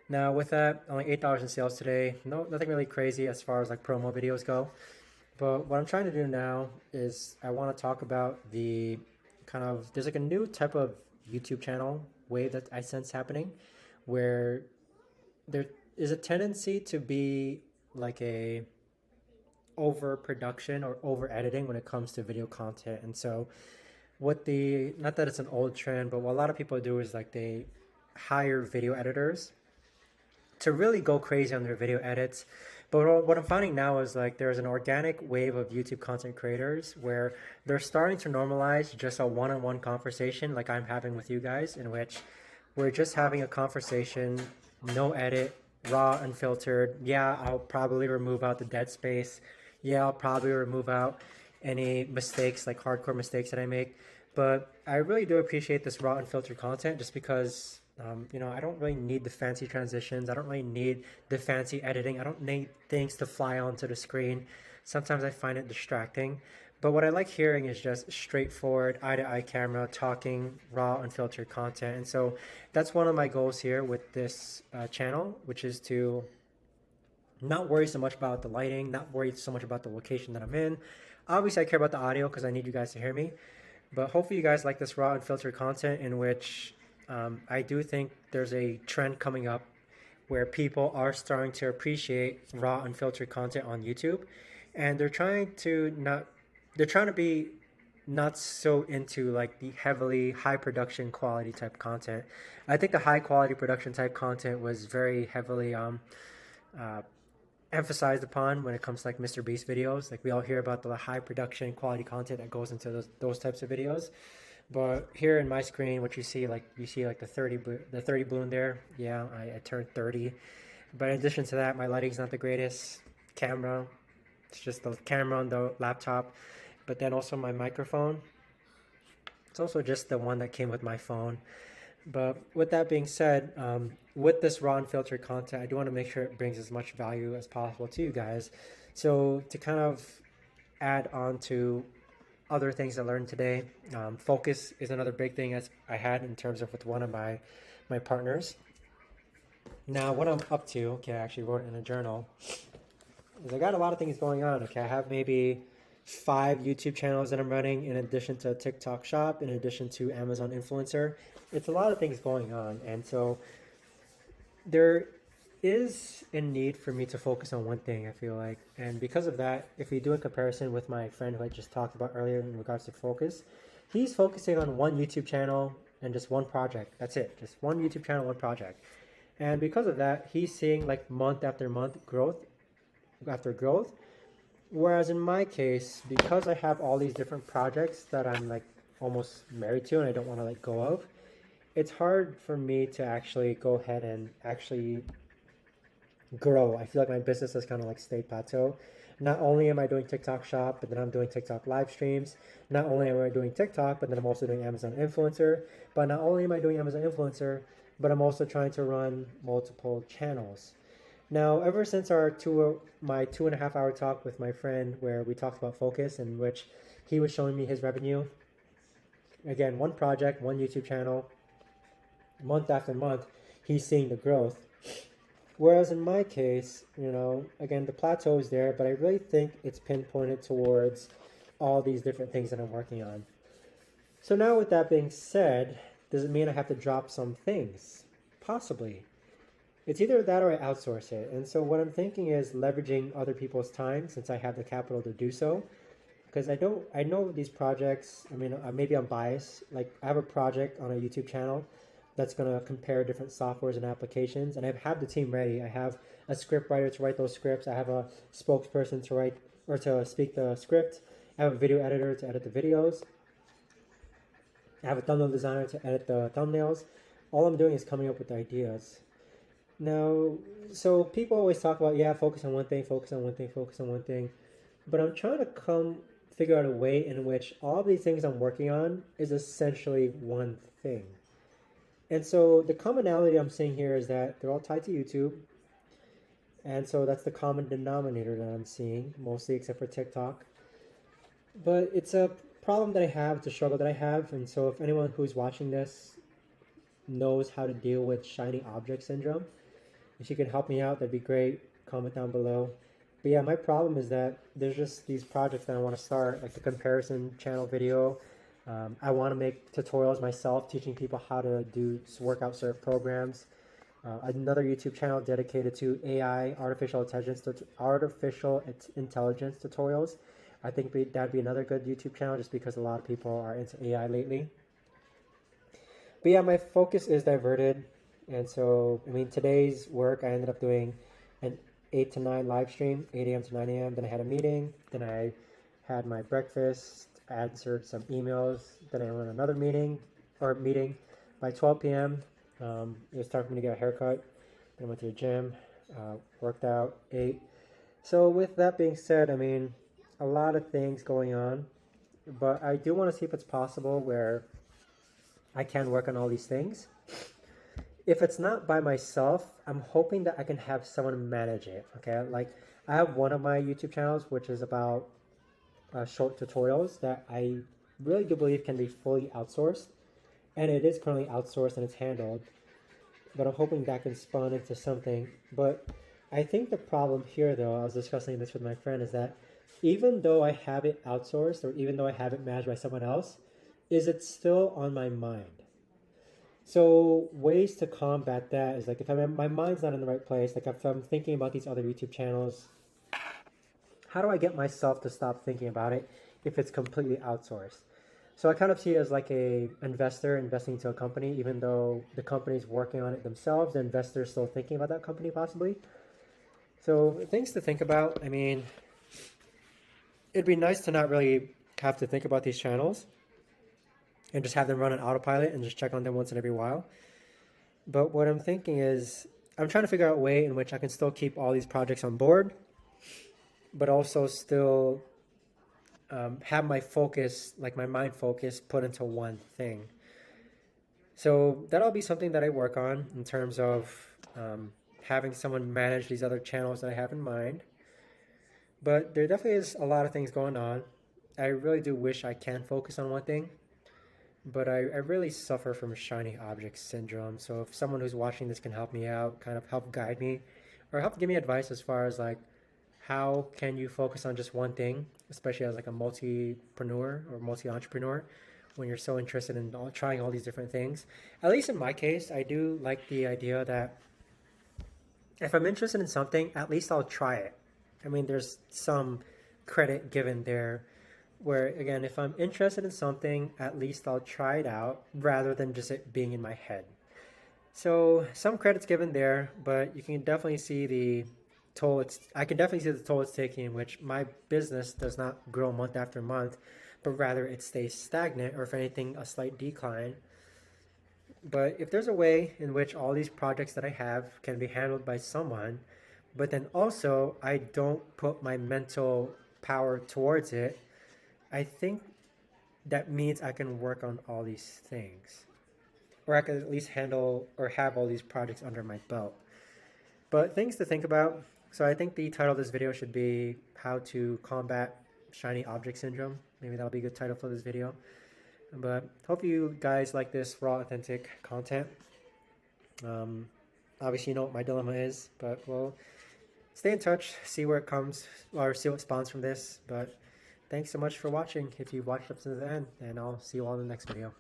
Now with that, only $8 in sales today. No, nothing really crazy as far as like promo videos go. But what I'm trying to do now is I want to talk about the kind of there's like a new type of YouTube channel wave that I sense happening, where there is a tendency to be like a overproduction or over editing when it comes to video content. And so what the not that it's an old trend, but what a lot of people do is like they hire video editors to really go crazy on their video edits. But what I'm finding now is like there's an organic wave of YouTube content creators where they're starting to normalize just a one-on-one conversation like I'm having with you guys, in which we're just having a conversation, no edit, raw, unfiltered. Yeah, I'll probably remove out the dead space. Yeah, I'll probably remove out any mistakes, like hardcore mistakes that I make. But I really do appreciate this raw, unfiltered content just because I don't really need the fancy transitions. I don't really need the fancy editing. I don't need things to fly onto the screen. Sometimes I find it distracting. But what I like hearing is just straightforward, eye to eye camera, talking, raw, unfiltered content. And so that's one of my goals here with this channel, which is to not worry so much about the lighting, not worry so much about the location that I'm in. Obviously, I care about the audio because I need you guys to hear me. But hopefully, you guys like this raw, unfiltered content in which I do think there's a trend coming up where people are starting to appreciate raw, unfiltered content on YouTube, and they're trying to be not so into like the heavily high production quality type content. I think the high quality production type content was very heavily uh, emphasized upon when it comes to like Mr. Beast videos. Like we all hear about the high production quality content that goes into those types of videos. But here in my screen, what you see like the 30 balloon there. Yeah, I turned 30. But in addition to that, my lighting's not the greatest. Camera, it's just the camera on the laptop. But then also my microphone. It's also just the one that came with my phone. But with that being said, with this raw and filtered content, I do want to make sure it brings as much value as possible to you guys. So to kind of add on to other things I learned today, focus is another big thing as I had in terms of with one of my partners. Now, what I'm up to, okay, I actually wrote it in a journal, is I got a lot of things going on. Okay, I have maybe 5 YouTube channels that I'm running in addition to TikTok Shop, in addition to Amazon Influencer. It's a lot of things going on, and so there is a need for me to focus on one thing, I feel like. And because of that, if we do a comparison with my friend who I just talked about earlier in regards to focus, he's focusing on one YouTube channel and just one project. That's it. Just one YouTube channel, one project. And because of that, he's seeing like month after month growth after growth. Whereas in my case, because I have all these different projects that I'm like almost married to and I don't want to let go of, it's hard for me to actually go ahead and actually grow. I feel like my business has kind of like stayed plateau. Not only am I doing TikTok Shop, but then I'm doing TikTok live streams. Not only am I doing TikTok, but then I'm also doing Amazon Influencer. But not only am I doing Amazon Influencer, but I'm also trying to run multiple channels. Now, ever since my 2.5 hour talk with my friend where we talked about focus, in which he was showing me his revenue, again, one project, one YouTube channel, month after month, he's seeing the growth. Whereas in my case, again, the plateau is there, but I really think it's pinpointed towards all these different things that I'm working on. So now with that being said, does it mean I have to drop some things? Possibly. It's either that or I outsource it. And so what I'm thinking is leveraging other people's time since I have the capital to do so. Because I know these projects, maybe I'm biased. Like I have a project on a YouTube channel that's going to compare different softwares and applications. And I have the team ready. I have a script writer to write those scripts. I have a spokesperson to write or to speak the script. I have a video editor to edit the videos. I have a thumbnail designer to edit the thumbnails. All I'm doing is coming up with ideas. Now, so people always talk about, focus on one thing, focus on one thing, focus on one thing. But I'm trying to figure out a way in which all of these things I'm working on is essentially one thing. And so the commonality I'm seeing here is that they're all tied to YouTube. And so that's the common denominator that I'm seeing, mostly except for TikTok. But it's a problem that I have, it's a struggle that I have. And so if anyone who's watching this knows how to deal with shiny object syndrome, If you could help me out, that'd be great. Comment down below. But yeah, my problem is that there's just these projects that I want to start, like the comparison channel video. I want to make tutorials myself, teaching people how to do workout cert programs. Another YouTube channel dedicated to AI, artificial intelligence tutorials. I think that'd be another good YouTube channel, just because a lot of people are into AI lately. But yeah, my focus is diverted. And so, I mean, today's work, I ended up doing an 8 to 9 live stream, 8 a.m. to 9 a.m. Then I had a meeting. Then I had my breakfast, answered some emails. Then I went another meeting by 12 p.m. It was time for me to get a haircut. Then I went to the gym, worked out, ate. So with that being said, I mean, a lot of things going on, but I do want to see if it's possible where I can work on all these things. If it's not by myself, I'm hoping that I can have someone manage it, okay? Like, I have one of my YouTube channels, which is about short tutorials that I really do believe can be fully outsourced. And it is currently outsourced and it's handled. But I'm hoping that can spawn into something. But I think the problem here, though, I was discussing this with my friend, is that even though I have it outsourced, or even though I have it managed by someone else, is it still on my mind? So ways to combat that is, like, if my mind's not in the right place, like if I'm thinking about these other YouTube channels, how do I get myself to stop thinking about it if it's completely outsourced? So I kind of see it as like a investor investing into a company. Even though the company's working on it themselves, the investor's still thinking about that company possibly. So things to think about. I mean, it'd be nice to not really have to think about these channels and just have them run on autopilot and just check on them once in every while. But what I'm thinking is, I'm trying to figure out a way in which I can still keep all these projects on board, but also still have my focus, like my mind focus, put into one thing. So that'll be something that I work on in terms of having someone manage these other channels that I have in mind. But there definitely is a lot of things going on. I really do wish I can focus on one thing. But I really suffer from shiny object syndrome. So if someone who's watching this can help me out, kind of help guide me, or help give me advice as far as like, how can you focus on just one thing, especially as like a multi-preneur or multi-entrepreneur, when you're so interested in trying all these different things. At least in my case, I do like the idea that if I'm interested in something, at least I'll try it. I mean, there's some credit given there, where again, if I'm interested in something, at least I'll try it out rather than just it being in my head. So some credit's given there, but you can definitely see the toll I can definitely see the toll it's taking, in which my business does not grow month after month, but rather it stays stagnant, or if anything, a slight decline. But if there's a way in which all these projects that I have can be handled by someone, but then also I don't put my mental power towards it, I think that means I can work on all these things. Or I could at least handle or have all these projects under my belt. But things to think about. So I think the title of this video should be How to Combat Shiny Object Syndrome. Maybe that'll be a good title for this video. But hope you guys like this raw, authentic content. Obviously you know what my dilemma is, but we'll stay in touch, see where it comes, or see what spawns from this. But thanks so much for watching, if you've watched up to the end, and I'll see you all in the next video.